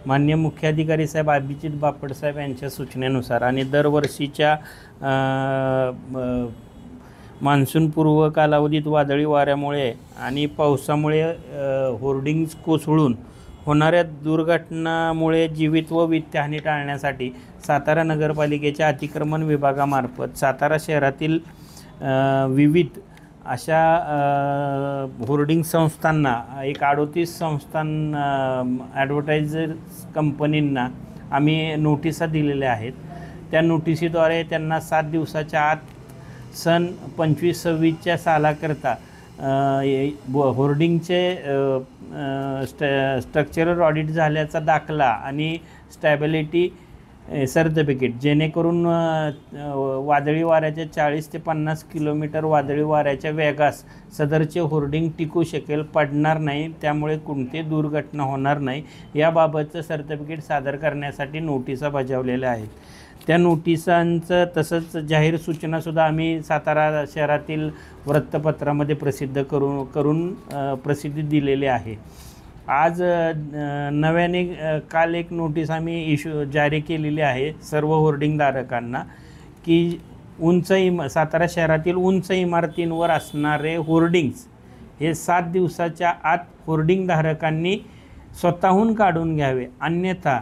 माननीय मुख्याधिकारी साहेब अभिजित बापट साहेब यांच्या सूचनेनुसार आणि दरवर्षीच्या मान्सूनपूर्व कालावधीत वादळी वाऱ्यामुळे आणि पावसामुळे होर्डिंग्ज कोसळून होणाऱ्या दुर्घटनामुळे जीवित व वित्तहानी टाळण्यासाठी सातारा नगरपालिकेच्या अतिक्रमण विभागामार्फत सातारा शहरातील विविध अशा होर्डिंग संस्थांना एक 38 ॲडव्हर्टायझर्स कंपनींना आम्ही नोटिसा दिलेल्या आहेत। त्या नोटिसीद्वारे त्यांना 7 दिवसाच्या आत सन 25-26च्या सालाकरता होर्डिंगचे स्ट्रक्चरल ऑडिट झाल्याचा दाखला आणि स्टॅबिलिटी सर्टिफिकेट, जेणेकरून वादळी वाऱ्याच्या 40 ते 50 किलोमीटर वादळी वाऱ्याच्या वेगास सदरचे होर्डिंग टिकू शकेल, पडणार नाही, त्यामुळे कोणती दुर्घटना होणार नाही याबाबतचं सर्टिफिकेट सादर करण्यासाठी नोटिसा बजावलेल्या आहेत। त्या नोटिसांचं तसंच जाहीर सूचनासुद्धा आम्ही सातारा शहरातील वृत्तपत्रामध्ये प्रसिद्ध करून प्रसिद्धी दिलेली आहे। आज नव्याने काल एक नोटीस आम्ही जारी केलेली आहे सर्व होर्डिंगधारकांना की सातारा शहरातील उंच इमारतींवर असणारे होर्डिंग्स हे 7 दिवसाच्या आत होर्डिंगधारकांनी स्वतःहून काढून घ्यावे, अन्यथा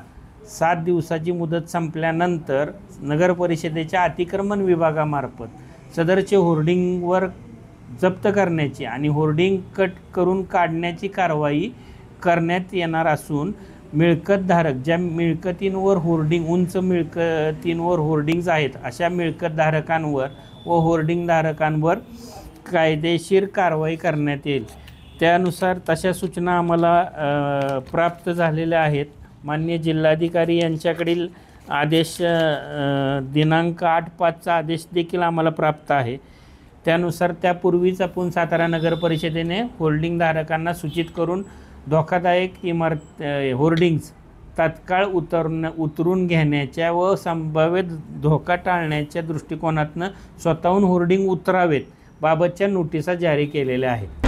7 दिवसाची मुदत संपल्यानंतर नगरपरिषदेच्या अतिक्रमण विभागामार्फत सदरचे होर्डिंगवर जप्त करण्याची आणि होर्डिंग कट करून काढण्याची कारवाई करण्यात येणार असून मिळकतधारक ज्या मिळकतींवर उंच मिळकतींवर होर्डिंग्ज आहेत अशा मिळकतधारकांवर व होर्डिंगधारकांवर कायदेशीर कारवाई करण्यात येईल। त्यानुसार तशा सूचना आम्हाला प्राप्त झालेल्या आहेत। माननीय जिल्हाधिकारी यांच्याकडील आदेश दिनांक 8/5चा आदेश देखील आम्हाला प्राप्त आहे। त्यानुसार त्यापूर्वीच आपण सातारा नगर परिषदेने होर्डिंगधारकांना सूचित करून धोकादायक होर्डिंग्ज तात्काळ उतरून घेण्याच्या व संभाव्य धोका टाळण्याच्या दृष्टिकोनातून स्वतःहून होर्डिंग उतरावेत बाबतच्या नोटिसा जारी केलेल्या आहेत।